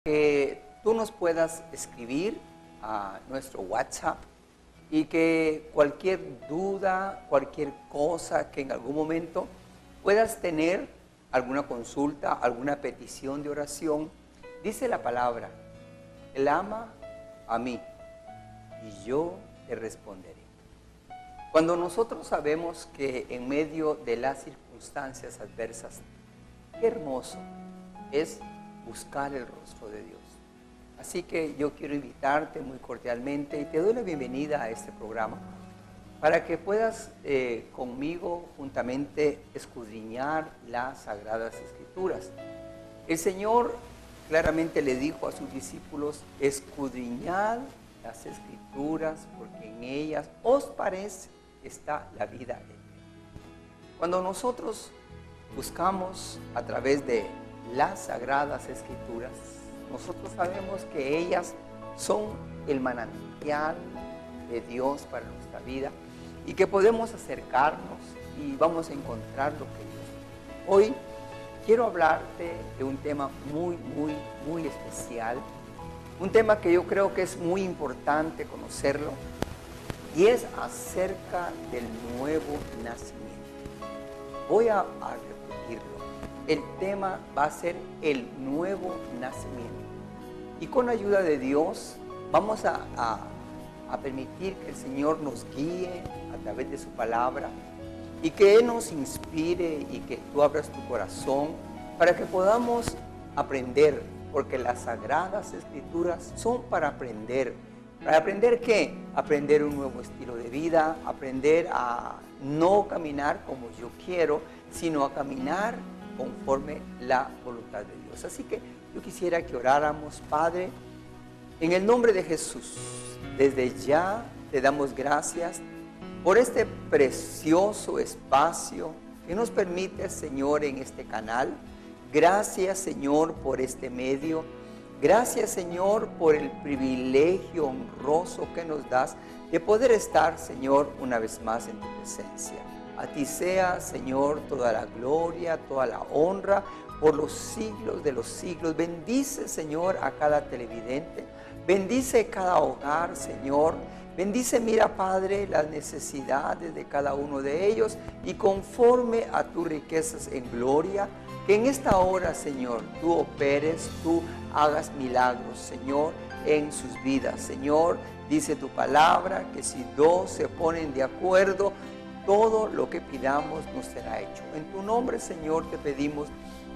Que tú nos puedas escribir a nuestro WhatsApp y que cualquier duda, cualquier cosa que en algún momento puedas tener, alguna consulta, alguna petición de oración, dice la palabra: Él ama a mí y yo te responderé. Cuando nosotros sabemos que en medio de las circunstancias adversas, qué hermoso es buscar el rostro de Dios. Así que yo quiero invitarte muy cordialmente y te doy la bienvenida a este programa para que puedas conmigo juntamente escudriñar las Sagradas Escrituras. El Señor claramente le dijo a sus discípulos: escudriñad las Escrituras porque en ellas os parece que está la vida eterna. Cuando nosotros buscamos a través de las Sagradas Escrituras, nosotros sabemos que ellas son el manantial de Dios para nuestra vida y que podemos acercarnos y vamos a encontrar lo que Dios quiere. Hoy quiero hablarte de un tema muy especial, un tema que yo creo que es muy importante conocerlo, y es acerca del nuevo nacimiento. Voy a repetirlo. El tema va a ser el nuevo nacimiento. Y con la ayuda de Dios vamos a permitir que el Señor nos guíe a través de su palabra y que Él nos inspire y que tú abras tu corazón para que podamos aprender, porque las Sagradas Escrituras son para aprender. ¿Para aprender qué? Aprender un nuevo estilo de vida, aprender a no caminar como yo quiero, sino a caminar conforme la voluntad de Dios. Así que yo quisiera que oráramos. Padre, en el nombre de Jesús, desde ya te damos gracias por este precioso espacio que nos permite, Señor, en este canal. Gracias, Señor, por este medio. Gracias, Señor, por el privilegio honroso que nos das de poder estar, Señor, una vez más en tu presencia. A ti sea, Señor, toda la gloria, toda la honra, por los siglos de los siglos. Bendice, Señor, a cada televidente. Bendice cada hogar, Señor. Bendice, mira, Padre, las necesidades de cada uno de ellos. Y conforme a tus riquezas en gloria, que en esta hora, Señor, tú operes, tú hagas milagros, Señor, en sus vidas. Señor, dice tu palabra que si dos se ponen de acuerdo, todo lo que pidamos nos será hecho. En tu nombre, Señor, te pedimos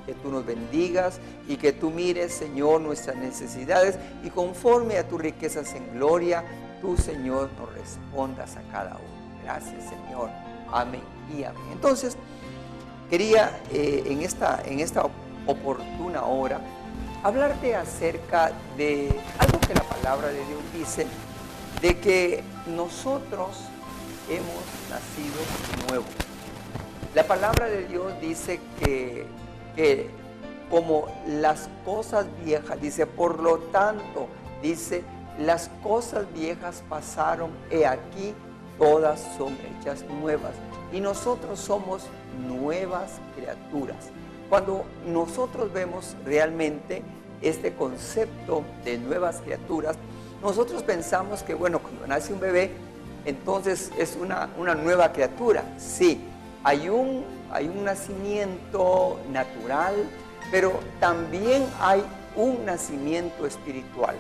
que tú nos bendigas y que tú mires, Señor, nuestras necesidades y conforme a tus riquezas en gloria, tú, Señor, nos respondas a cada uno. Gracias, Señor. Amén y amén. Entonces, quería en esta oportuna hora hablarte acerca de algo que la palabra de Dios dice, de que nosotros hemos nacido nuevos. La palabra de Dios dice que como las cosas viejas, dice, por lo tanto, dice, las cosas viejas pasaron, he aquí, todas son hechas nuevas. Y nosotros somos nuevas criaturas. Cuando nosotros vemos realmente este concepto de nuevas criaturas, nosotros pensamos que, bueno, cuando nace un bebé, entonces es una nueva criatura. Sí, hay un nacimiento natural, pero también hay un nacimiento espiritual.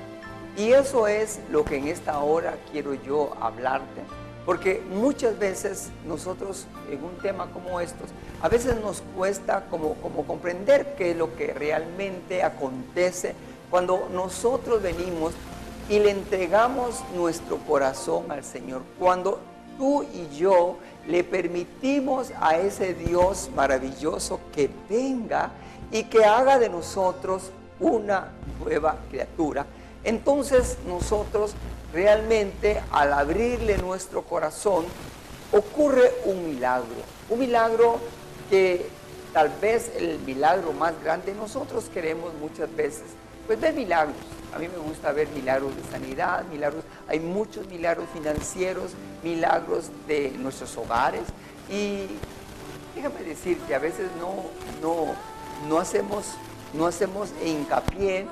Y eso es lo que en esta hora quiero yo hablarte. Porque muchas veces nosotros en un tema como estos, a veces nos cuesta como comprender qué es lo que realmente acontece cuando nosotros venimos y le entregamos nuestro corazón al Señor. Cuando tú y yo le permitimos a ese Dios maravilloso que venga y que haga de nosotros una nueva criatura, entonces nosotros realmente al abrirle nuestro corazón ocurre un milagro que tal vez el milagro más grande. Nosotros queremos muchas veces pues ver milagros. A mí me gusta ver milagros de sanidad, milagros, hay muchos milagros financieros, milagros de nuestros hogares, y déjame decirte, a veces no hacemos hincapié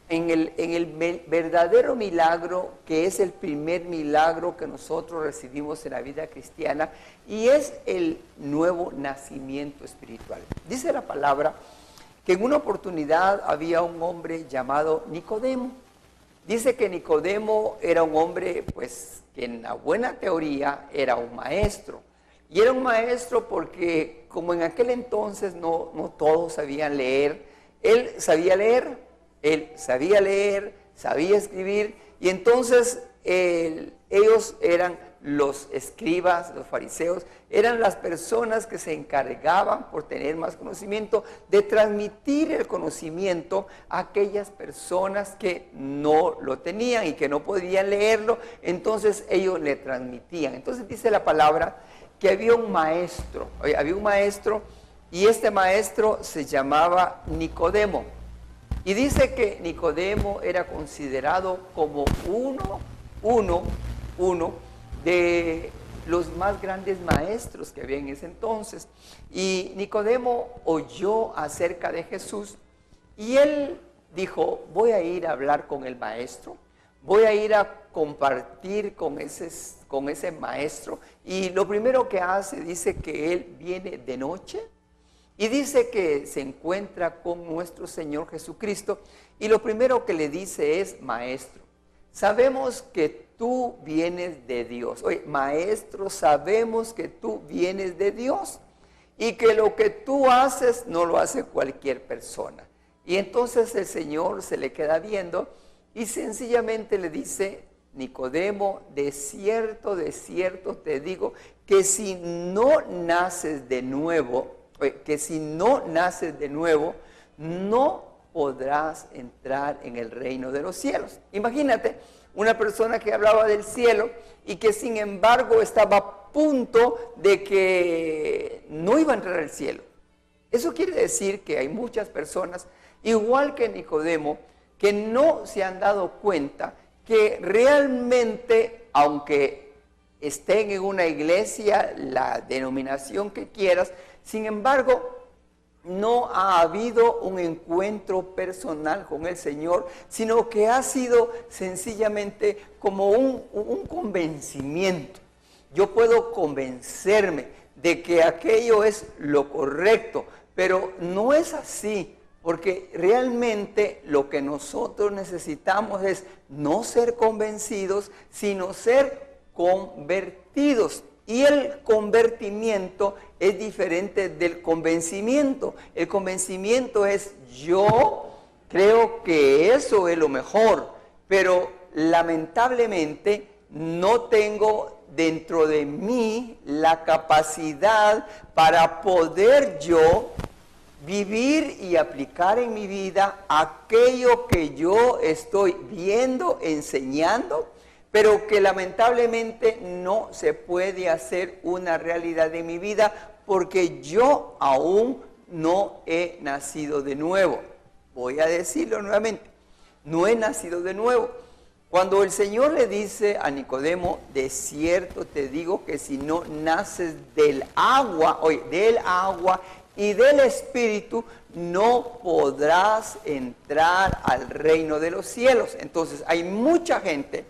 en el verdadero milagro, que es el primer milagro que nosotros recibimos en la vida cristiana, y es el nuevo nacimiento espiritual. Dice la palabra que en una oportunidad había un hombre llamado Nicodemo. Dice que Nicodemo era un hombre, pues, que en la buena teoría era un maestro. Y era un maestro porque, como en aquel entonces no todos sabían leer, él sabía leer, sabía escribir, y entonces ellos eran los escribas, los fariseos, eran las personas que se encargaban, por tener más conocimiento, de transmitir el conocimiento a aquellas personas que no lo tenían y que no podían leerlo. Entonces ellos le transmitían. Entonces dice la palabra que había un maestro, y este maestro se llamaba Nicodemo. Y dice que Nicodemo era considerado como uno de los más grandes maestros que había en ese entonces. Y Nicodemo oyó acerca de Jesús y él dijo: voy a ir a hablar con el maestro, voy a ir a compartir con ese maestro. Y lo primero que hace, dice que él viene de noche y dice que se encuentra con nuestro Señor Jesucristo, y lo primero que le dice es: maestro, sabemos que tú vienes de Dios. Oye, maestro, sabemos que tú vienes de Dios y que lo que tú haces no lo hace cualquier persona. Y entonces el Señor se le queda viendo y sencillamente le dice: Nicodemo, de cierto te digo que si no naces de nuevo, no podrás entrar en el reino de los cielos. Imagínate una persona que hablaba del cielo y que sin embargo estaba a punto de que no iba a entrar al cielo. Eso quiere decir que hay muchas personas, igual que Nicodemo, que no se han dado cuenta que realmente, aunque estén en una iglesia, la denominación que quieras, sin embargo, no ha habido un encuentro personal con el Señor, sino que ha sido sencillamente como un convencimiento. Yo puedo convencerme de que aquello es lo correcto, pero no es así, porque realmente lo que nosotros necesitamos es no ser convencidos, sino ser convertidos. Y el convertimiento es diferente del convencimiento. El convencimiento es: yo creo que eso es lo mejor, pero lamentablemente no tengo dentro de mí la capacidad para poder yo vivir y aplicar en mi vida aquello que yo estoy viendo, enseñando, pero que lamentablemente no se puede hacer una realidad de mi vida porque yo aún no he nacido de nuevo. Voy a decirlo nuevamente: no he nacido de nuevo. Cuando el Señor le dice a Nicodemo: de cierto te digo que si no naces del agua y del Espíritu, no podrás entrar al reino de los cielos. Entonces hay mucha gente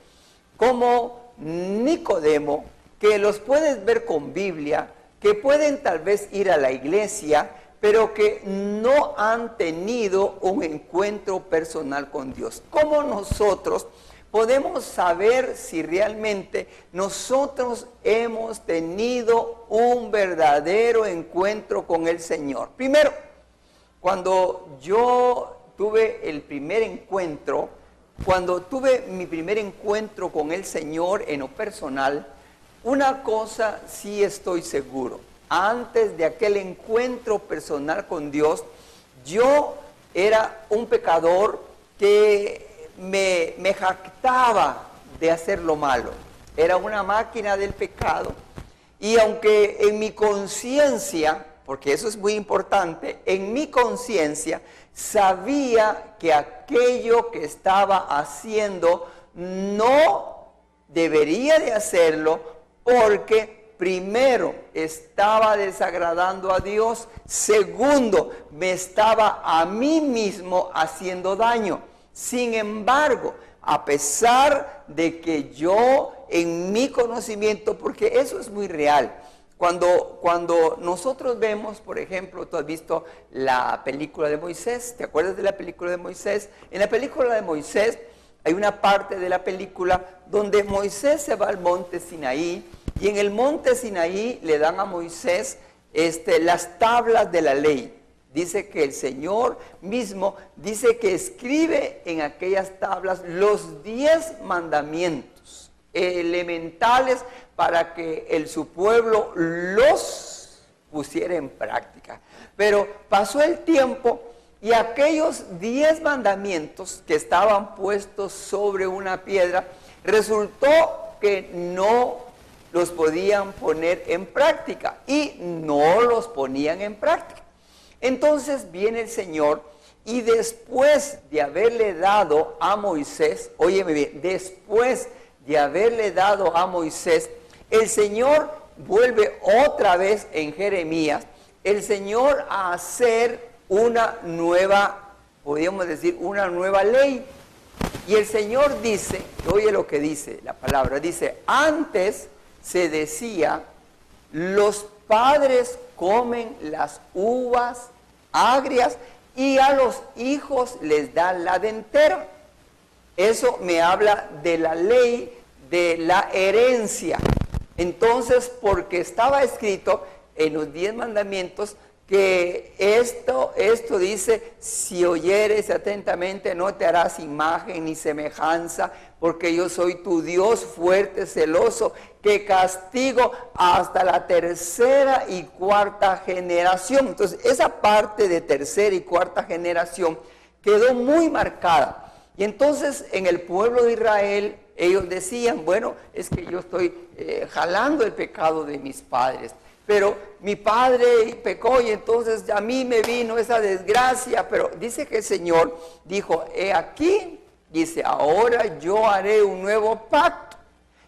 como Nicodemo, que los puedes ver con Biblia, que pueden tal vez ir a la iglesia, pero que no han tenido un encuentro personal con Dios. ¿Cómo nosotros podemos saber si realmente nosotros hemos tenido un verdadero encuentro con el Señor? Primero, cuando yo tuve mi primer encuentro con el Señor en lo personal, una cosa sí estoy seguro: antes de aquel encuentro personal con Dios, yo era un pecador que me jactaba de hacer lo malo. Era una máquina del pecado, y aunque en mi conciencia, porque eso es muy importante, en mi conciencia sabía que aquello que estaba haciendo no debería de hacerlo, porque primero estaba desagradando a Dios, segundo me estaba a mí mismo haciendo daño. Sin embargo, a pesar de que yo en mi conocimiento, porque eso es muy real, cuando nosotros vemos, por ejemplo, tú has visto la película de Moisés, ¿te acuerdas de la película de Moisés? En la película de Moisés hay una parte de la película donde Moisés se va al monte Sinaí y en el monte Sinaí le dan a Moisés las tablas de la ley. Dice que el Señor mismo dice que escribe en aquellas tablas los 10 mandamientos elementales para que su pueblo los pusiera en práctica. Pero pasó el tiempo y aquellos 10 mandamientos que estaban puestos sobre una piedra, resultó que no los podían poner en práctica y no los ponían en práctica. Entonces viene el Señor y después de haberle dado a Moisés, óyeme bien, después de haberle dado a Moisés, el Señor vuelve otra vez en Jeremías, el Señor a hacer una nueva, podríamos decir, una nueva ley. Y el Señor dice, oye lo que dice la palabra, dice, antes se decía, los padres comen las uvas agrias y a los hijos les da la dentera. Eso me habla de la ley de la herencia. Entonces, porque estaba escrito en los 10 mandamientos que esto dice, si oyeres atentamente no te harás imagen ni semejanza, porque yo soy tu Dios fuerte, celoso, que castigo hasta la tercera y cuarta generación. Entonces, esa parte de tercera y cuarta generación quedó muy marcada. Y entonces, en el pueblo de Israel, ellos decían, bueno, es que yo estoy jalando el pecado de mis padres. Pero mi padre pecó y entonces a mí me vino esa desgracia. Pero dice que el Señor dijo, he aquí, dice, ahora yo haré un nuevo pacto.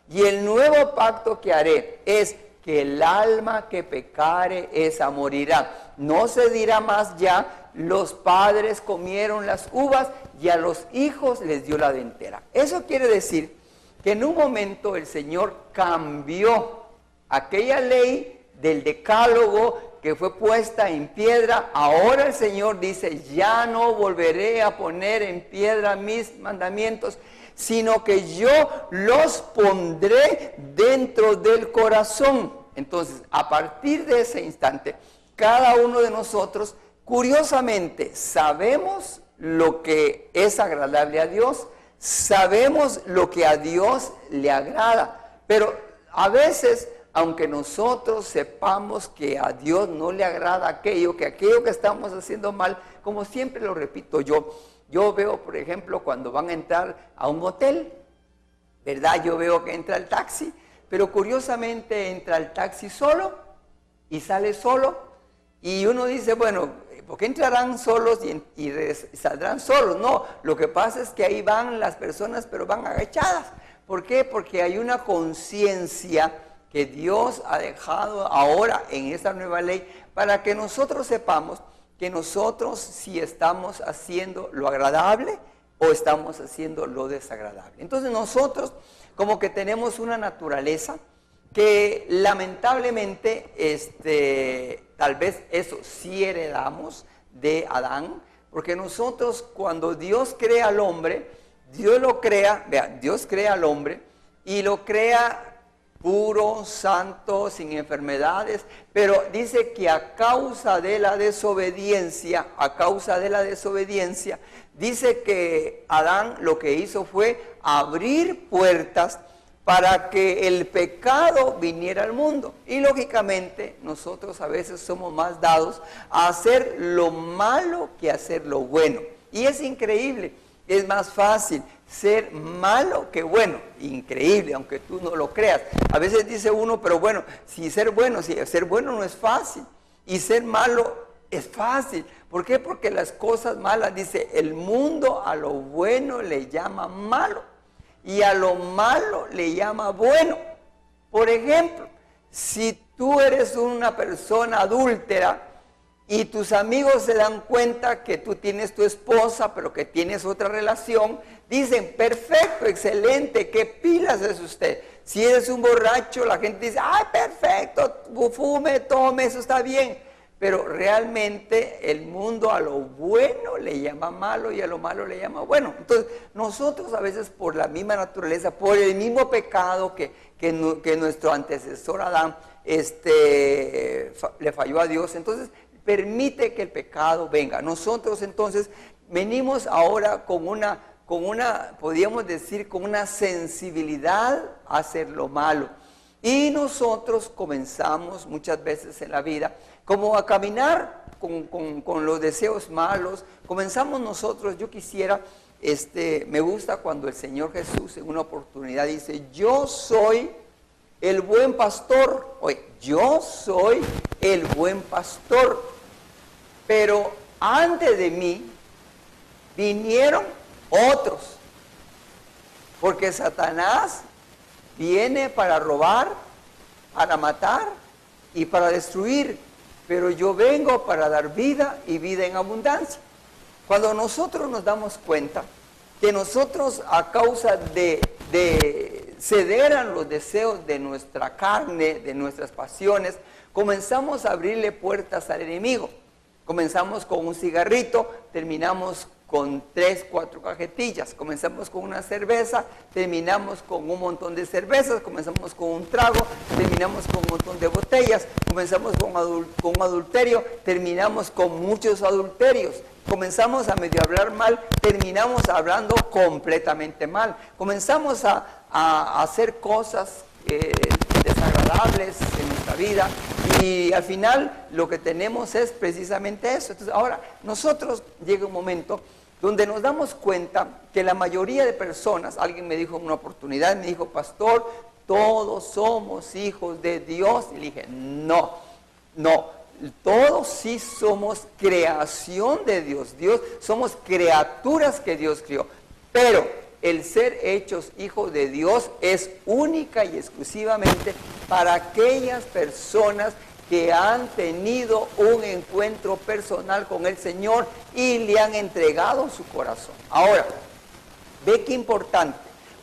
Y el nuevo pacto que haré es que el alma que pecare esa morirá. No se dirá más ya, los padres comieron las uvas y a los hijos les dio la dentera. Eso quiere decir que en un momento el Señor cambió aquella ley del decálogo que fue puesta en piedra. Ahora el Señor dice, ya no volveré a poner en piedra mis mandamientos, sino que yo los pondré dentro del corazón. Entonces, a partir de ese instante, cada uno de nosotros, curiosamente, sabemos lo que es agradable a Dios, sabemos lo que a Dios le agrada, pero a veces, aunque nosotros sepamos que a Dios no le agrada aquello que estamos haciendo mal, como siempre lo repito yo veo, por ejemplo, cuando van a entrar a un hotel, ¿verdad? Yo veo que entra el taxi, pero curiosamente entra el taxi solo y sale solo, y uno dice, bueno, ¿por qué entrarán solos y saldrán solos? No, lo que pasa es que ahí van las personas, pero van agachadas. ¿Por qué? Porque hay una conciencia que Dios ha dejado ahora en esta nueva ley para que nosotros sepamos que nosotros si estamos haciendo lo agradable o estamos haciendo lo desagradable. Entonces nosotros como que tenemos una naturaleza que lamentablemente tal vez eso sí heredamos de Adán, porque nosotros cuando Dios crea al hombre, Dios lo crea, vean, Dios crea al hombre y lo crea puro, santo, sin enfermedades, pero dice que a causa de la desobediencia, dice que Adán lo que hizo fue abrir puertas para que el pecado viniera al mundo. Y lógicamente nosotros a veces somos más dados a hacer lo malo que a hacer lo bueno. Y es increíble, es más fácil ser malo que bueno, increíble, aunque tú no lo creas. A veces dice uno, pero bueno, si ser bueno no es fácil, y ser malo es fácil. ¿Por qué? Porque las cosas malas, dice, el mundo a lo bueno le llama malo, y a lo malo le llama bueno. Por ejemplo, si tú eres una persona adúltera, y tus amigos se dan cuenta que tú tienes tu esposa, pero que tienes otra relación, dicen, perfecto, excelente, ¿qué pilas es usted? Si eres un borracho, la gente dice, ay, perfecto, fume, tome, eso está bien. Pero realmente el mundo a lo bueno le llama malo y a lo malo le llama bueno. Entonces, nosotros a veces por la misma naturaleza, por el mismo pecado que nuestro antecesor Adán le falló a Dios, entonces permite que el pecado venga. Nosotros entonces venimos ahora con una, podríamos decir, con una sensibilidad a hacer lo malo. Y nosotros comenzamos muchas veces en la vida como a caminar con los deseos malos. Comenzamos nosotros, yo quisiera, me gusta cuando el Señor Jesús en una oportunidad dice, yo soy el buen pastor. Oye, yo soy el buen pastor, pero antes de mí vinieron otros, porque Satanás viene para robar, para matar y para destruir, pero yo vengo para dar vida y vida en abundancia. Cuando nosotros nos damos cuenta que nosotros a causa de ceder a los deseos de nuestra carne, de nuestras pasiones, comenzamos a abrirle puertas al enemigo. Comenzamos con un cigarrito, terminamos con 3, 4 cajetillas. Comenzamos con una cerveza, terminamos con un montón de cervezas. Comenzamos con un trago, terminamos con un montón de botellas. Comenzamos con un adulterio, terminamos con muchos adulterios. Comenzamos a medio hablar mal, terminamos hablando completamente mal. Comenzamos a hacer cosas desagradables en nuestra vida y al final lo que tenemos es precisamente eso. Entonces ahora nosotros llega un momento donde nos damos cuenta que la mayoría de personas, alguien me dijo en una oportunidad, me dijo, pastor, todos somos hijos de Dios. Y le dije, no, todos sí somos creación de Dios. Somos criaturas que Dios crió, pero el ser hechos hijos de Dios es única y exclusivamente para aquellas personas que han tenido un encuentro personal con el Señor y le han entregado su corazón. Ahora, ve qué importante.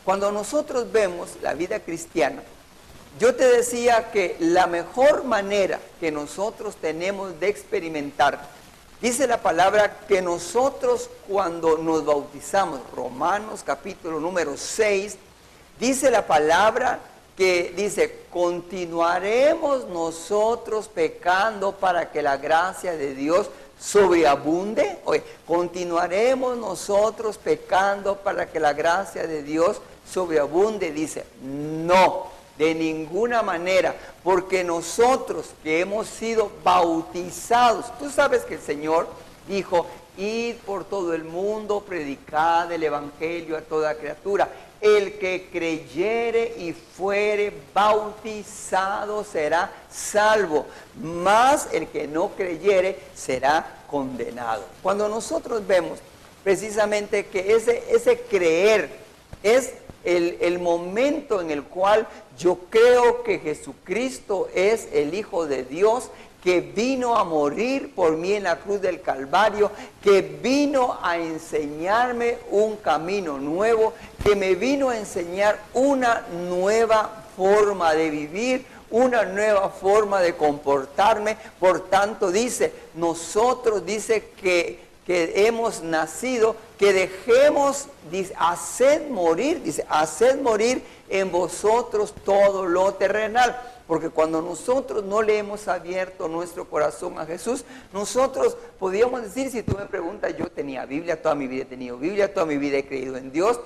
Cuando nosotros vemos la vida cristiana, yo te decía que la mejor manera que nosotros tenemos de experimentar, dice la palabra que nosotros cuando nos bautizamos, Romanos capítulo número 6, dice la palabra que dice, continuaremos nosotros pecando para que la gracia de Dios sobreabunde. Oye, continuaremos nosotros pecando para que la gracia de Dios sobreabunde. Dice, no, de ninguna manera, porque nosotros que hemos sido bautizados, tú sabes que el Señor dijo, id por todo el mundo, predicad el evangelio a toda criatura. El que creyere y fuere bautizado será salvo, mas el que no creyere será condenado. Cuando nosotros vemos precisamente que ese creer es el momento en el cual yo creo que Jesucristo es el Hijo de Dios, que vino a morir por mí en la cruz del Calvario, que vino a enseñarme un camino nuevo, que me vino a enseñar una nueva forma de vivir, una nueva forma de comportarme. Por tanto, dice, nosotros dice que hemos nacido, que dejemos, dice, haced morir en vosotros todo lo terrenal. Porque cuando nosotros no le hemos abierto nuestro corazón a Jesús, nosotros podríamos decir, si tú me preguntas, yo tenía Biblia, toda mi vida he tenido Biblia, toda mi vida he creído en Dios,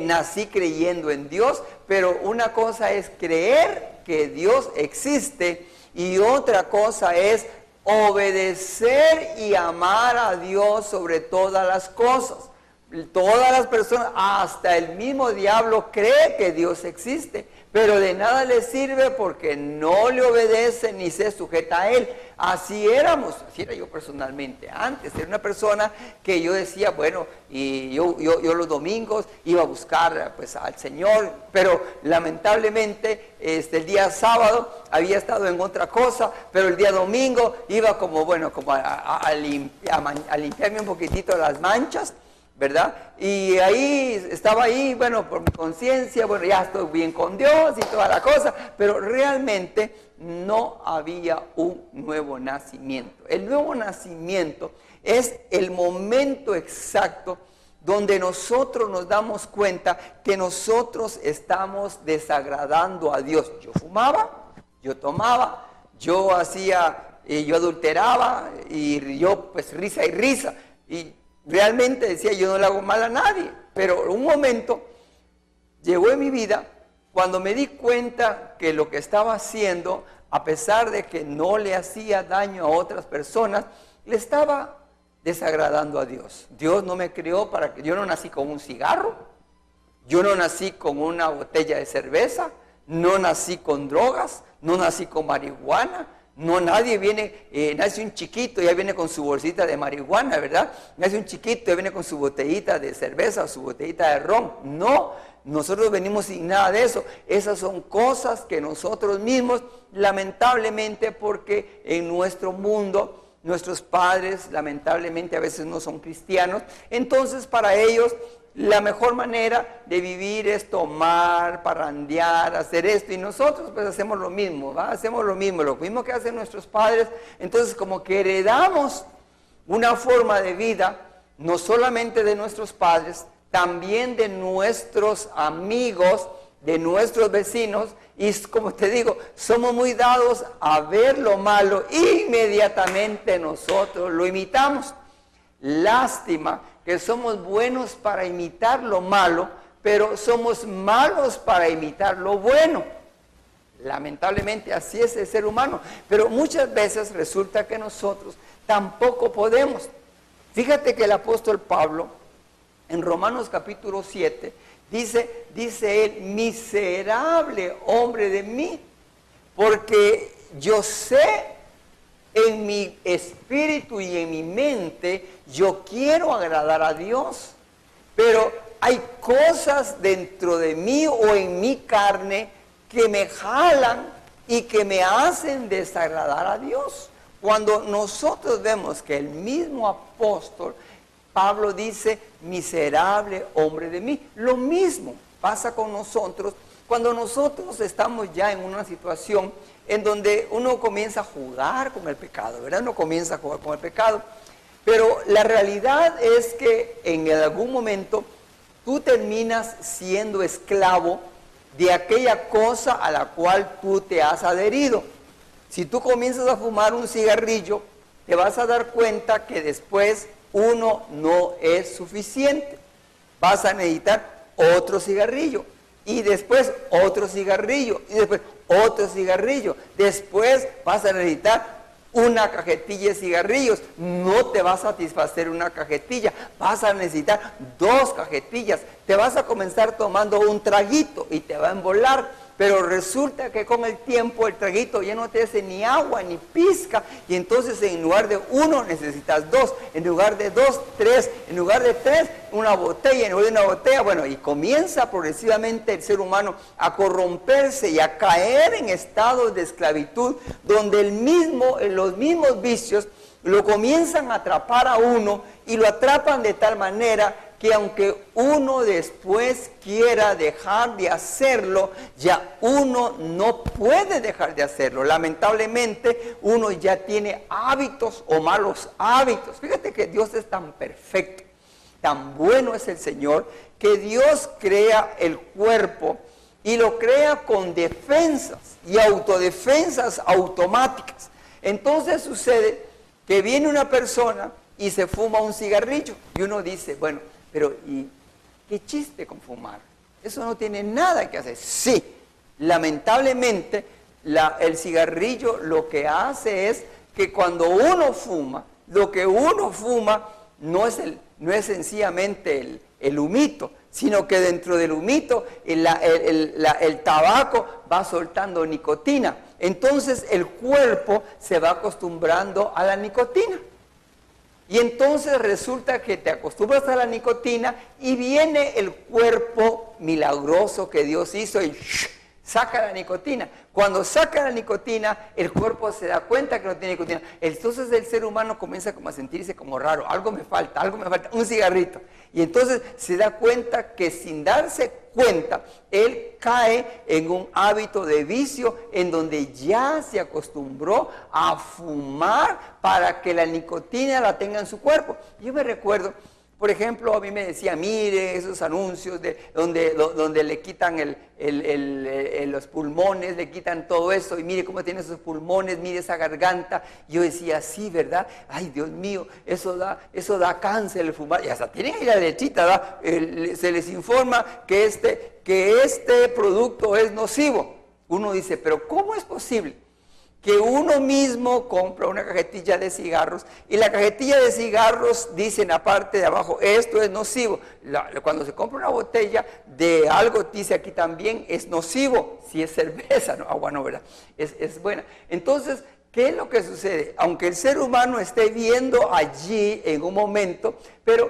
nací creyendo en Dios, pero una cosa es creer que Dios existe y otra cosa es obedecer y amar a Dios sobre todas las cosas. Todas las personas, hasta el mismo diablo, cree que Dios existe, pero de nada le sirve porque no le obedece ni se sujeta a Él. Así éramos, así era yo personalmente. Antes era una persona que yo decía, bueno, y yo los domingos iba a buscar pues al Señor, pero lamentablemente el día sábado había estado en otra cosa, pero el día domingo iba como, bueno, como a limpiarme un poquitito las manchas, ¿verdad? Y ahí, estaba ahí, bueno, por mi conciencia, bueno, ya estoy bien con Dios y toda la cosa, pero realmente no había un nuevo nacimiento. El nuevo nacimiento es el momento exacto donde nosotros nos damos cuenta que nosotros estamos desagradando a Dios. Yo fumaba, yo tomaba, yo hacía, yo adulteraba, y yo pues risa y risa, y realmente decía, yo no le hago mal a nadie, pero un momento llegó en mi vida cuando me di cuenta que lo que estaba haciendo, a pesar de que no le hacía daño a otras personas, le estaba desagradando a Dios. Dios no me creó para que, yo no nací con un cigarro, yo no nací con una botella de cerveza, no nací con drogas, no nací con marihuana. No, nadie viene, nace un chiquito y ya viene con su bolsita de marihuana, ¿verdad? Nace un chiquito y viene con su botellita de cerveza o su botellita de ron. No, nosotros venimos sin nada de eso. Esas son cosas que nosotros mismos, lamentablemente, porque en nuestro mundo, nuestros padres, lamentablemente, a veces no son cristianos. Entonces, para ellos, la mejor manera de vivir es tomar, parrandear, hacer esto, y nosotros pues hacemos lo mismo, ¿va? Hacemos lo mismo que hacen nuestros padres. Entonces, como que heredamos una forma de vida, no solamente de nuestros padres, también de nuestros amigos, de nuestros vecinos, y como te digo, somos muy dados a ver lo malo, inmediatamente nosotros lo imitamos. Lástima que somos buenos para imitar lo malo, pero somos malos para imitar lo bueno. Lamentablemente así es el ser humano, pero muchas veces resulta que nosotros tampoco podemos. Fíjate que el apóstol Pablo, en Romanos capítulo 7, dice él, miserable hombre de mí, porque yo sé en mi espíritu y en mi mente, yo quiero agradar a Dios, pero hay cosas dentro de mí o en mi carne que me jalan y que me hacen desagradar a Dios. Cuando nosotros vemos que el mismo apóstol Pablo dice, miserable hombre de mí, lo mismo pasa con nosotros cuando nosotros estamos ya en una situación en donde uno comienza a jugar con el pecado, ¿verdad? Uno comienza a jugar con el pecado, pero la realidad es que en algún momento tú terminas siendo esclavo de aquella cosa a la cual tú te has adherido. Si tú comienzas a fumar un cigarrillo, te vas a dar cuenta que después uno no es suficiente. Vas a necesitar otro cigarrillo, y después otro cigarrillo, y después otro cigarrillo. Después vas a necesitar una cajetilla de cigarrillos. No te va a satisfacer una cajetilla, vas a necesitar 2 cajetillas. Te vas a comenzar tomando un traguito y te va a embolar. Pero resulta que con el tiempo el traguito ya no te hace ni agua ni pizca, y entonces en lugar de 1 necesitas 2, en lugar de 2, 3, en lugar de 3, una botella, en lugar de una botella, bueno, y comienza progresivamente el ser humano a corromperse y a caer en estados de esclavitud, donde los mismos vicios lo comienzan a atrapar a uno, y lo atrapan de tal manera que aunque uno después quiera dejar de hacerlo, ya uno no puede dejar de hacerlo. Lamentablemente, uno ya tiene hábitos o malos hábitos. Fíjate que Dios es tan perfecto, tan bueno es el Señor, que Dios crea el cuerpo y lo crea con defensas y autodefensas automáticas. Entonces sucede que viene una persona y se fuma un cigarrillo, y uno dice, bueno, pero ¿y qué chiste con fumar? Eso no tiene nada que hacer. Sí, lamentablemente el cigarrillo lo que hace es que cuando uno fuma, lo que uno fuma no es sencillamente el humito, sino que dentro del humito el tabaco va soltando nicotina. Entonces el cuerpo se va acostumbrando a la nicotina. Y entonces resulta que te acostumbras a la nicotina y viene el cuerpo milagroso que Dios hizo y saca la nicotina. Cuando saca la nicotina, el cuerpo se da cuenta que no tiene nicotina. Entonces el ser humano comienza como a sentirse como raro. Algo me falta, un cigarrito. Y entonces se da cuenta que sin darse cuenta, él cae en un hábito de vicio en donde ya se acostumbró a fumar para que la nicotina la tenga en su cuerpo. Yo me recuerdo, por ejemplo, a mí me decía, mire esos anuncios donde le quitan los pulmones, le quitan todo eso, y mire cómo tiene esos pulmones, mire esa garganta. Yo decía, sí, ¿verdad? Ay, Dios mío, eso da cáncer el fumar. Y hasta tienen ahí la lechita, ¿verdad? Se les informa que este producto es nocivo. Uno dice, pero ¿cómo es posible que uno mismo compra una cajetilla de cigarros y la cajetilla de cigarros dice en la parte de abajo, esto es nocivo? Cuando se compra una botella de algo, dice aquí también, es nocivo, si es cerveza, no, agua no, ¿verdad? Es buena. Entonces, ¿qué es lo que sucede? Aunque el ser humano esté viendo allí en un momento, pero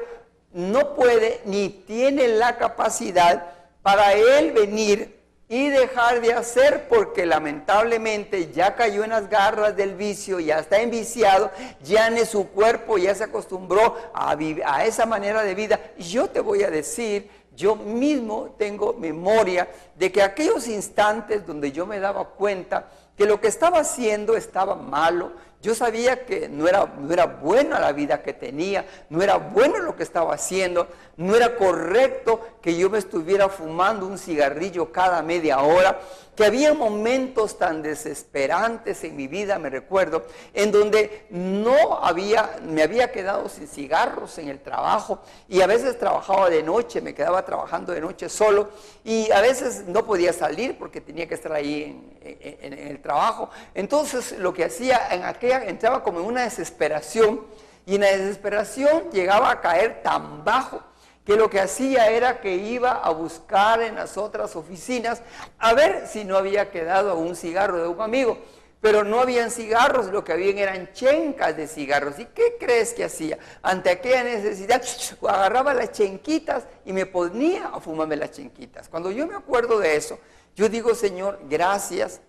no puede ni tiene la capacidad para él venir y dejar de hacer, porque lamentablemente ya cayó en las garras del vicio, ya está enviciado, ya en su cuerpo ya se acostumbró a esa manera de vida. Y yo te voy a decir, yo mismo tengo memoria de que aquellos instantes donde yo me daba cuenta que lo que estaba haciendo estaba malo, yo sabía que no era buena la vida que tenía, no era bueno lo que estaba haciendo, no era correcto que yo me estuviera fumando un cigarrillo cada media hora, que había momentos tan desesperantes en mi vida, me recuerdo, en donde me había quedado sin cigarros en el trabajo, y a veces trabajaba de noche, me quedaba trabajando de noche solo, y a veces no podía salir porque tenía que estar ahí en el trabajo. Entonces lo que hacía entraba como en una desesperación, y en la desesperación llegaba a caer tan bajo que lo que hacía era que iba a buscar en las otras oficinas a ver si no había quedado un cigarro de un amigo. Pero no habían cigarros, lo que habían eran chencas de cigarros. ¿Y qué crees que hacía? Ante aquella necesidad, agarraba las chenquitas y me ponía a fumarme las chenquitas. Cuando yo me acuerdo de eso, yo digo, Señor, gracias,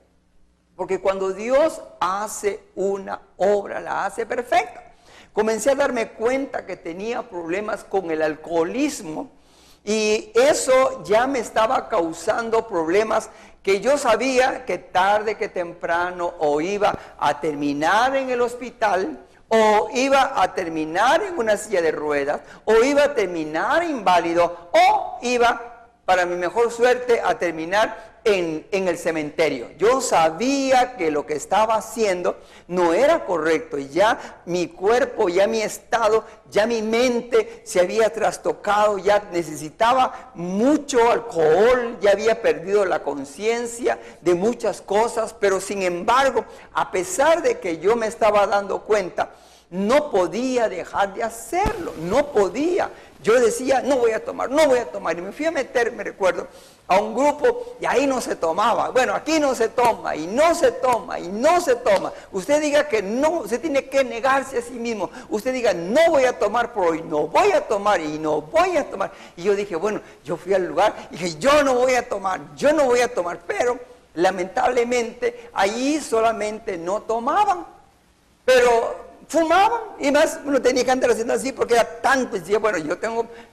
porque cuando Dios hace una obra, la hace perfecta. Comencé a darme cuenta que tenía problemas con el alcoholismo, y eso ya me estaba causando problemas que yo sabía que tarde que temprano o iba a terminar en el hospital, o iba a terminar en una silla de ruedas, o iba a terminar inválido, o iba, para mi mejor suerte, a terminar en el cementerio. Yo sabía que lo que estaba haciendo no era correcto, y ya mi cuerpo, ya mi estado, ya mi mente se había trastocado, ya necesitaba mucho alcohol, ya había perdido la conciencia de muchas cosas, pero sin embargo, a pesar de que yo me estaba dando cuenta, no podía dejar de hacerlo, no podía. Yo decía, no voy a tomar, y me fui a meter, me recuerdo, a un grupo, y ahí no se tomaba. Bueno, aquí no se toma, y no se toma, y no se toma. Usted diga que no, usted tiene que negarse a sí mismo. Usted diga, no voy a tomar por hoy, no voy a tomar, y no voy a tomar. Y yo dije, bueno, yo fui al lugar, y dije, yo no voy a tomar, pero lamentablemente, allí solamente no tomaban, pero fumaban, y más uno tenía que andar haciendo así porque era tanto. Y decía, bueno,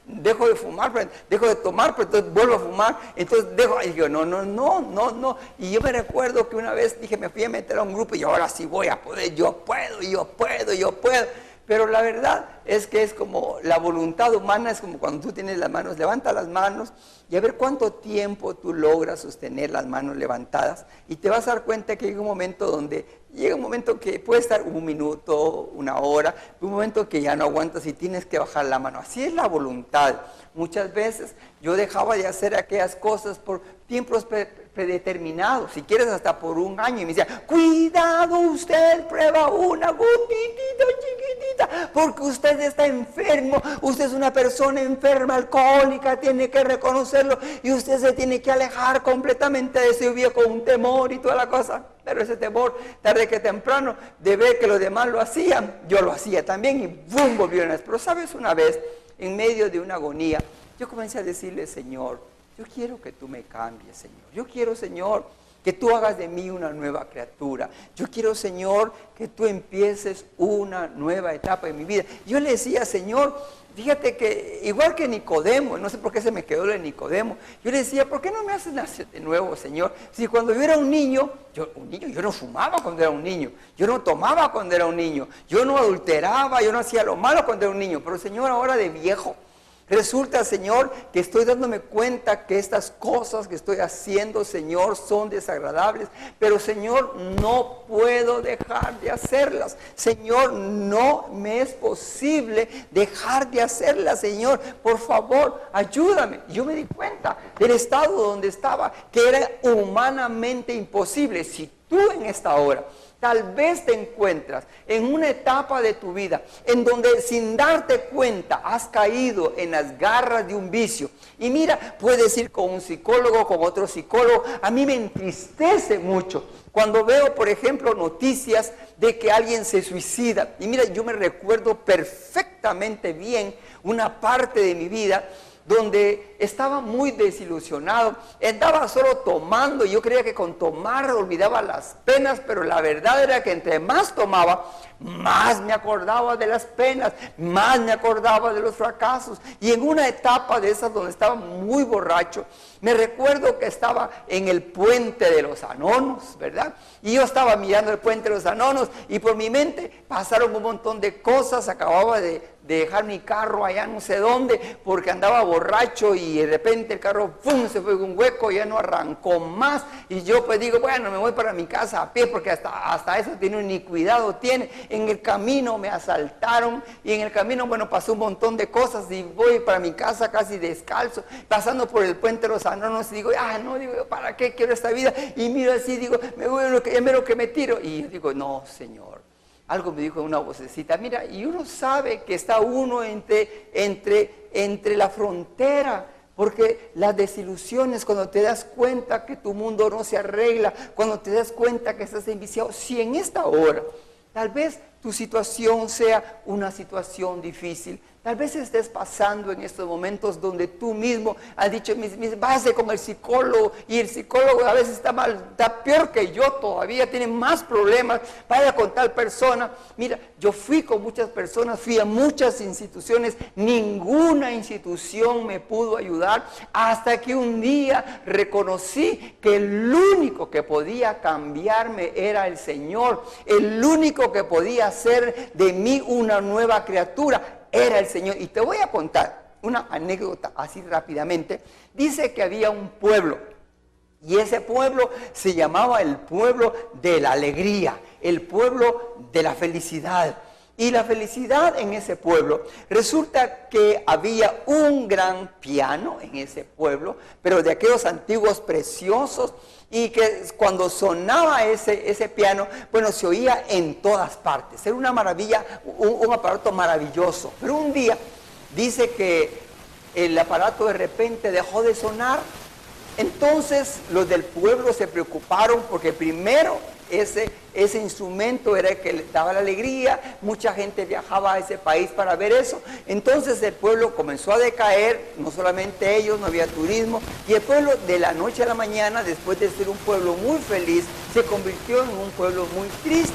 dejo de fumar, dejo de tomar, pero entonces vuelvo a fumar, entonces dejo, y digo, no. Y yo me recuerdo que una vez dije, me fui a meter a un grupo, y ahora sí voy a poder, yo puedo. Pero la verdad es que es como la voluntad humana, es como cuando tú tienes las manos, levanta las manos y a ver cuánto tiempo tú logras sostener las manos levantadas, y te vas a dar cuenta que llega un momento que puede estar un minuto, una hora, un momento que ya no aguantas y tienes que bajar la mano. Así es la voluntad. Muchas veces yo dejaba de hacer aquellas cosas por tiempos predeterminados, si quieres hasta por un año, y me decía, cuidado, usted prueba una gotitita chiquitita vida, porque usted está enfermo, usted es una persona enferma, alcohólica, tiene que reconocerlo y usted se tiene que alejar completamente de eso. Y vive con un temor y toda la cosa, pero ese temor, tarde que temprano, de ver que los demás lo hacían, yo lo hacía también y ¡bum! Volvió una vez. Pero sabes, una vez, en medio de una agonía, yo comencé a decirle: Señor, yo quiero que tú me cambies, Señor. Yo quiero, Señor, que tú hagas de mí una nueva criatura. Yo quiero, Señor, que tú empieces una nueva etapa en mi vida. Yo le decía: Señor, fíjate que igual que Nicodemo, no sé por qué se me quedó lo de Nicodemo, yo le decía: ¿por qué no me haces nacer de nuevo, Señor? Si cuando yo era un niño, yo no fumaba cuando era un niño, yo no tomaba cuando era un niño, yo no adulteraba, yo no hacía lo malo cuando era un niño, pero, Señor, ahora de viejo, resulta, Señor, que estoy dándome cuenta que estas cosas que estoy haciendo, Señor, son desagradables, pero, Señor, no puedo dejar de hacerlas. Señor, no me es posible dejar de hacerlas, Señor. Por favor, ayúdame. Yo me di cuenta del estado donde estaba, que era humanamente imposible. Si tú en esta hora tal vez te encuentras en una etapa de tu vida en donde sin darte cuenta has caído en las garras de un vicio. Y mira, puedes ir con un psicólogo, con otro psicólogo. A mí me entristece mucho cuando veo, por ejemplo, noticias de que alguien se suicida. Y mira, yo me recuerdo perfectamente bien una parte de mi vida donde estaba muy desilusionado, andaba solo tomando, y yo creía que con tomar olvidaba las penas, pero la verdad era que entre más tomaba, más me acordaba de las penas, más me acordaba de los fracasos. Y en una etapa de esas donde estaba muy borracho, me recuerdo que estaba en el puente de los Anonos, ¿verdad? Y yo estaba mirando el puente de los Anonos y por mi mente pasaron un montón de cosas. Acababa de dejar mi carro allá no sé dónde porque andaba borracho y de repente el carro ¡pum! Se fue en un hueco, ya no arrancó más. Y yo pues digo: bueno, me voy para mi casa a pie porque hasta eso tiene ni cuidado tiene. En el camino me asaltaron y en el camino, bueno, pasó un montón de cosas y voy para mi casa casi descalzo, pasando por el puente de los Anonos y digo: no, digo, ¿para qué quiero esta vida? Y miro así, digo, me voy a lo que me tiro. Y yo digo: no, Señor. Algo me dijo una vocecita: mira, y uno sabe que está uno entre la frontera, porque las desilusiones, cuando te das cuenta que tu mundo no se arregla, cuando te das cuenta que estás enviciado, si en esta hora, tal vez tu situación sea una situación difícil, tal vez estés pasando en estos momentos donde tú mismo has dicho: vas con el psicólogo y el psicólogo a veces está peor que yo todavía, tiene más problemas, vaya con tal persona. Mira, yo fui con muchas personas, fui a muchas instituciones, ninguna institución me pudo ayudar, hasta que un día reconocí que el único que podía cambiarme era el Señor, el único que podía hacer de mí una nueva criatura era el Señor. Y te voy a contar una anécdota así rápidamente. Dice que había un pueblo y ese pueblo se llamaba el pueblo de la alegría, el pueblo de la felicidad. Y la felicidad en ese pueblo, resulta que había un gran piano en ese pueblo, pero de aquellos antiguos preciosos, y que cuando sonaba ese piano, bueno, se oía en todas partes. Era una maravilla, un aparato maravilloso. Pero un día dice que el aparato de repente dejó de sonar. Entonces los del pueblo se preocuparon porque primero ese instrumento era el que le daba la alegría, mucha gente viajaba a ese país para ver eso. Entonces el pueblo comenzó a decaer, no solamente ellos, no había turismo, y el pueblo de la noche a la mañana, después de ser un pueblo muy feliz, se convirtió en un pueblo muy triste.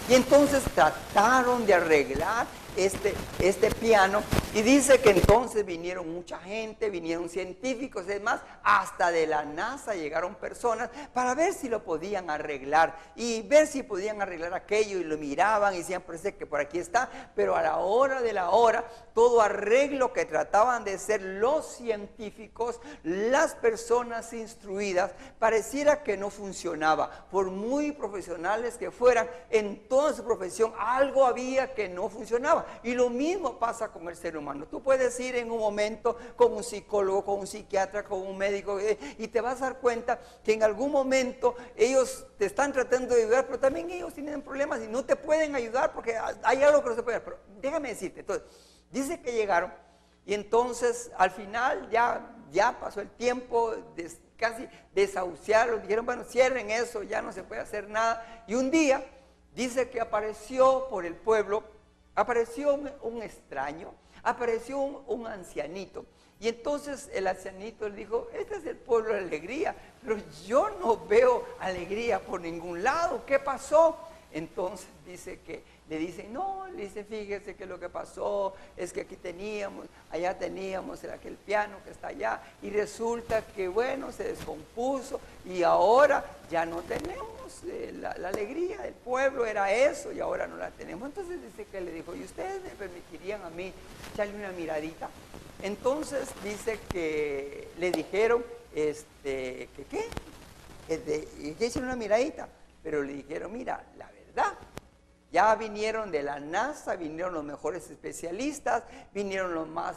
Y entonces trataron de arreglar este piano, y dice que entonces vinieron mucha gente, vinieron científicos, es más, hasta de la NASA llegaron personas para ver si lo podían arreglar y ver si podían arreglar aquello, y lo miraban y decían: parece que por aquí está. Pero a la hora de la hora, todo arreglo que trataban de hacer los científicos, las personas instruidas, pareciera que no funcionaba. Por muy profesionales que fueran en toda su profesión, algo había que no funcionaba. nada. Y lo mismo pasa con el ser humano. Tú puedes ir en un momento con un psicólogo, con un psiquiatra, con un médico, y te vas a dar cuenta que en algún momento ellos te están tratando de ayudar, pero también ellos tienen problemas y no te pueden ayudar porque hay algo que no se puede hacer. Pero déjame decirte, entonces, dice que llegaron y entonces al final ya pasó el tiempo, casi desahuciaron, dijeron, bueno, cierren eso, ya no se puede hacer nada. Y un día dice que apareció por el pueblo, apareció un extraño, apareció un ancianito. Y entonces el ancianito le dijo, este es el pueblo de alegría, pero yo no veo alegría por ningún lado, ¿qué pasó? Entonces dice que le dicen, no, le dice, fíjese que lo que pasó es que allá teníamos aquel piano que está allá, y resulta que bueno, se descompuso y ahora ya no tenemos la alegría del pueblo, era eso y ahora no la tenemos. Entonces dice que le dijo, ¿y ustedes me permitirían a mí echarle una miradita? Entonces dice que le dijeron, que hicieron una miradita, pero le dijeron, mira, la verdad, ya vinieron de la NASA, vinieron los mejores especialistas, vinieron los más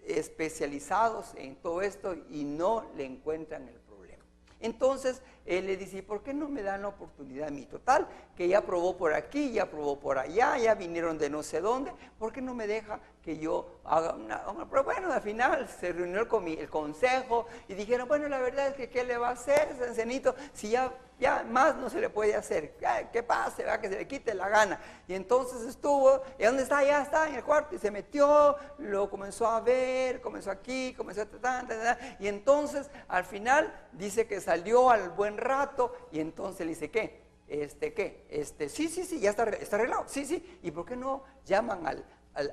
especializados en todo esto y no le encuentran el problema. Entonces él le dice, ¿por qué no me dan la oportunidad a mí? Total, que ya probó por aquí, ya probó por allá, ya vinieron de no sé dónde, ¿por qué no me deja que yo haga una prueba? Bueno, al final se reunió el consejo y dijeron, bueno, la verdad es que ¿qué le va a hacer ese ancianito si ya más no se le puede hacer? ¿Qué pase? ¿Va? Que se le quite la gana. Y entonces estuvo, ¿y dónde está? Ya está en el cuarto, y se metió, lo comenzó a ver, comenzó aquí, comenzó a y entonces al final dice que salió al buen rato y entonces le dice, ¿qué? Sí, ya está arreglado, sí, ¿y por qué no llaman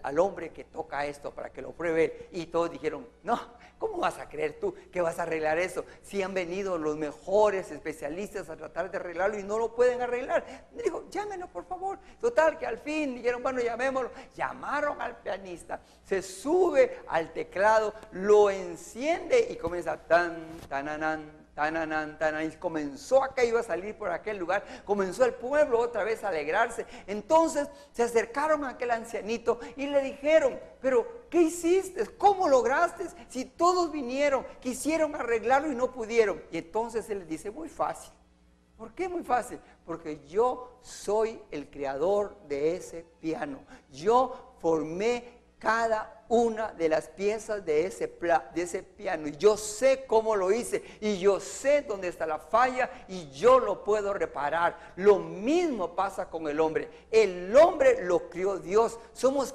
al hombre que toca esto para que lo pruebe? Y todos dijeron, no, ¿cómo vas a creer tú que vas a arreglar eso? Si han venido los mejores especialistas a tratar de arreglarlo y no lo pueden arreglar. Me dijo, llámenlo por favor. Total, que al fin dijeron, bueno, llamémoslo. Llamaron al pianista, se sube al teclado, lo enciende y comienza y comenzó aquello a salir por aquel lugar, comenzó el pueblo otra vez a alegrarse. Entonces se acercaron a aquel ancianito y le dijeron, pero ¿qué hiciste? ¿Cómo lograste? Si todos vinieron, quisieron arreglarlo y no pudieron. Y entonces él les dice, muy fácil. ¿Por qué muy fácil? Porque yo soy el creador de ese piano. Yo formé cada una de las piezas de ese piano y yo sé cómo lo hice y yo sé dónde está la falla y yo lo puedo reparar. Lo mismo pasa con el hombre. El hombre lo crió Dios, somos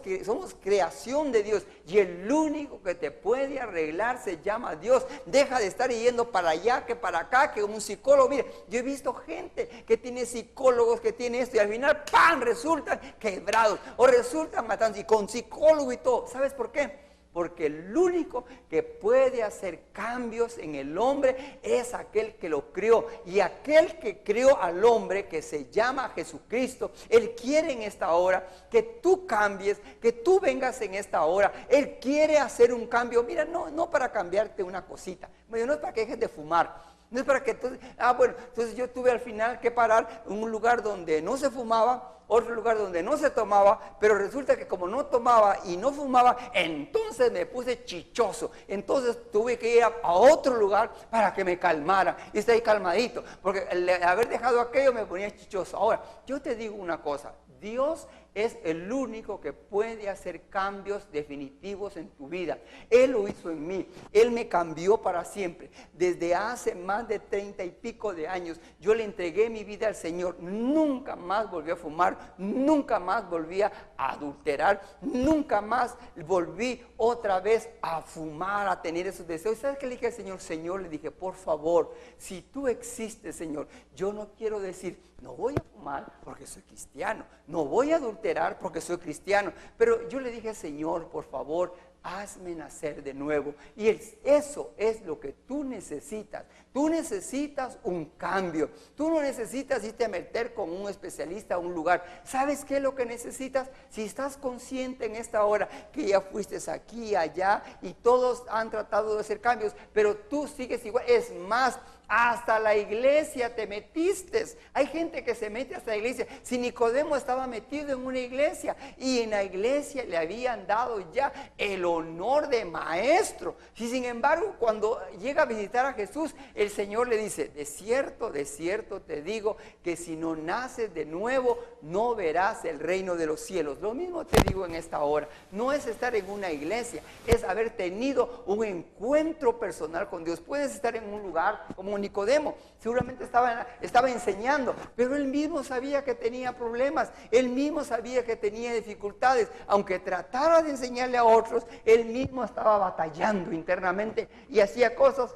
creación de Dios y el único que te puede arreglar se llama Dios. Deja de estar yendo para allá que para acá, que un psicólogo. Mire, yo he visto gente que tiene psicólogos, que tiene esto y al final ¡pam!, resultan quebrados o resultan matando y con psicólogo y todo. ¿Sabes por qué? Porque el único que puede hacer cambios en el hombre es aquel que lo creó. Y aquel que creó al hombre, que se llama Jesucristo, Él quiere en esta hora que tú cambies, que tú vengas en esta hora. Él quiere hacer un cambio. Mira, no para cambiarte una cosita. Bueno, no es para que dejes de fumar. No es para que entonces, entonces yo tuve al final que parar en un lugar donde no se fumaba, otro lugar donde no se tomaba, pero resulta que como no tomaba y no fumaba, entonces me puse chichoso. Entonces tuve que ir a otro lugar para que me calmara. Y estoy calmadito, porque el haber dejado aquello me ponía chichoso. Ahora, yo te digo una cosa, Dios es el único que puede hacer cambios definitivos en tu vida. Él lo hizo en mí, Él me cambió para siempre. Desde hace más de 30 y pico de años, yo le entregué mi vida al Señor. Nunca más volví a fumar, nunca más volví a adulterar, nunca más volví otra vez a fumar, a tener esos deseos. ¿Sabes qué le dije al Señor? Señor, le dije, por favor, si tú existes, Señor, yo no quiero decir, no voy a fumar porque soy cristiano, no voy a adulterar porque soy cristiano, pero yo le dije, Señor, por favor, hazme nacer de nuevo. Y eso es lo que tú necesitas. Tú necesitas un cambio. Tú no necesitas irte a meter con un especialista a un lugar. ¿Sabes qué es lo que necesitas? Si estás consciente en esta hora que ya fuiste aquí, allá y todos han tratado de hacer cambios, pero tú sigues igual. Es más, hasta la iglesia te metiste. Hay gente que se mete hasta la iglesia. Si Nicodemo estaba metido en una iglesia y en la iglesia le habían dado ya el honor de maestro. Y sin embargo, cuando llega a visitar a Jesús, el Señor le dice, de cierto te digo que si no naces de nuevo, no verás el reino de los cielos. Lo mismo te digo en esta hora. No es estar en una iglesia, es haber tenido un encuentro personal con Dios. Puedes estar en un lugar como Nicodemo, seguramente estaba enseñando, pero él mismo sabía que tenía problemas, él mismo sabía que tenía dificultades, aunque tratara de enseñarle a otros, él mismo estaba batallando internamente y hacía cosas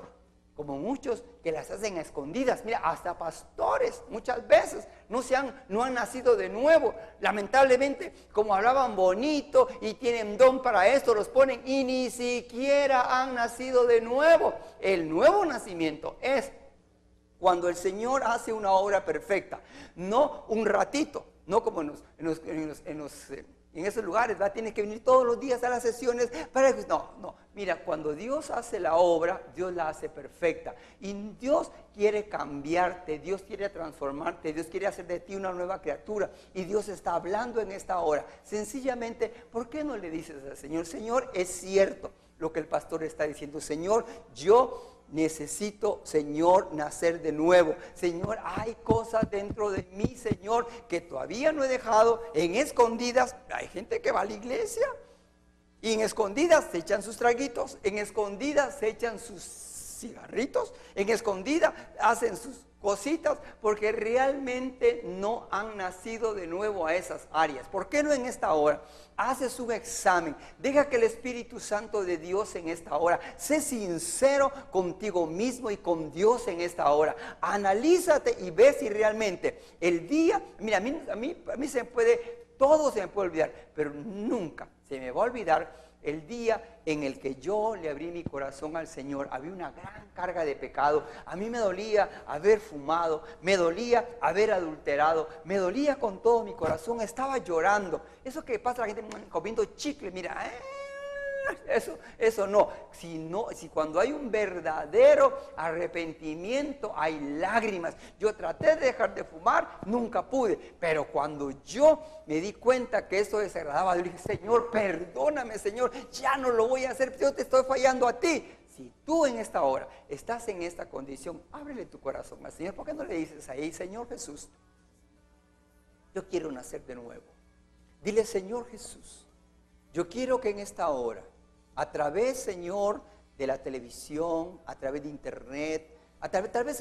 como muchos que las hacen a escondidas. Mira, hasta pastores muchas veces no han nacido de nuevo. Lamentablemente, como hablaban bonito y tienen don para esto, los ponen y ni siquiera han nacido de nuevo. El nuevo nacimiento es cuando el Señor hace una obra perfecta, no un ratito, no como en esos lugares, ¿verdad? Tienes que venir todos los días a las sesiones para que... No, mira, cuando Dios hace la obra, Dios la hace perfecta. Y Dios quiere cambiarte, Dios quiere transformarte, Dios quiere hacer de ti una nueva criatura. Y Dios está hablando en esta hora. Sencillamente, ¿por qué no le dices al Señor? Señor, es cierto lo que el pastor está diciendo. Señor, yo necesito, Señor, nacer de nuevo. Señor, hay cosas dentro de mí, Señor, que todavía no he dejado en escondidas. Hay gente que va a la iglesia y en escondidas se echan sus traguitos, en escondidas se echan sus cigarritos, en escondidas hacen sus cositas porque realmente no han nacido de nuevo a esas áreas. ¿Por qué no en esta hora haces un examen? Deja que el Espíritu Santo de Dios en esta hora, sé sincero contigo mismo y con Dios en esta hora. Analízate y ve si realmente el día, mira, a mí todo se me puede olvidar, pero nunca se me va a olvidar el día en el que yo le abrí mi corazón al Señor. Había una gran carga de pecado. A mí me dolía haber fumado, me dolía haber adulterado, me dolía con todo mi corazón, estaba llorando. Eso que pasa la gente comiendo chicle, mira, eso no. Si cuando hay un verdadero arrepentimiento, hay lágrimas. Yo traté de dejar de fumar, nunca pude, pero cuando yo me di cuenta que eso desagradaba, yo dije, Señor, perdóname, Señor, ya no lo voy a hacer, yo te estoy fallando a ti. Si tú en esta hora estás en esta condición, ábrele tu corazón al Señor. ¿Por qué no le dices ahí, Señor Jesús, yo quiero nacer de nuevo? Dile, Señor Jesús, yo quiero que en esta hora, a través, Señor, de la televisión, a través de internet,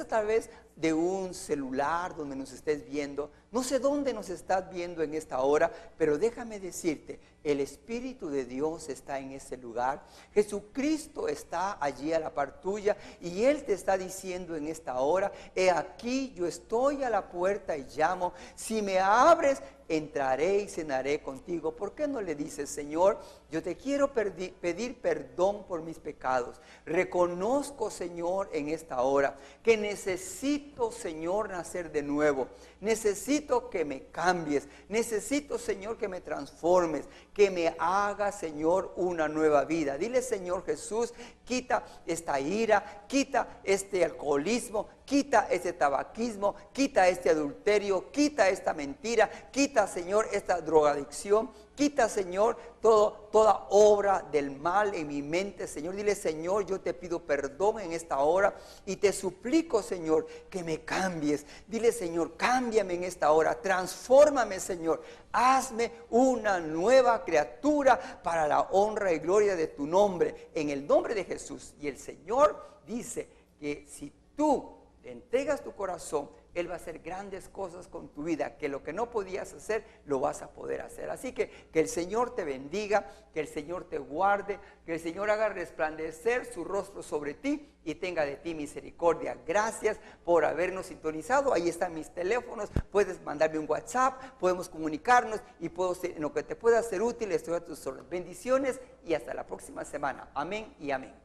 tal vez de un celular donde nos estés viendo, no sé dónde nos estás viendo en esta hora, pero déjame decirte, el Espíritu de Dios está en ese lugar, Jesucristo está allí a la par tuya y Él te está diciendo en esta hora, he aquí yo estoy a la puerta y llamo, si me abres, entraré y cenaré contigo. ¿Por qué no le dices, Señor, yo te quiero pedir perdón por mis pecados? Reconozco, Señor, en esta hora que necesito, Señor, nacer de nuevo. Necesito que me cambies. Necesito, Señor, que me transformes, que me hagas, Señor, una nueva vida. Dile, Señor Jesús, quita esta ira, quita este alcoholismo, quita este tabaquismo, quita este adulterio, quita esta mentira, quita, Señor, esta drogadicción, quita, Señor, toda obra del mal en mi mente, Señor. Dile, Señor, yo te pido perdón en esta hora y te suplico, Señor, que me cambies. Dile, Señor, cámbiame en esta hora, transfórmame, Señor, hazme una nueva criatura para la honra y gloria de tu nombre, en el nombre de Jesús. Y el Señor dice que si tú le entregas tu corazón, Él va a hacer grandes cosas con tu vida, que lo que no podías hacer, lo vas a poder hacer. Así que el Señor te bendiga, que el Señor te guarde, que el Señor haga resplandecer su rostro sobre ti y tenga de ti misericordia. Gracias por habernos sintonizado. Ahí están mis teléfonos, puedes mandarme un WhatsApp, podemos comunicarnos y en lo que te pueda ser útil estoy a tus órdenes. Bendiciones y hasta la próxima semana. Amén y amén.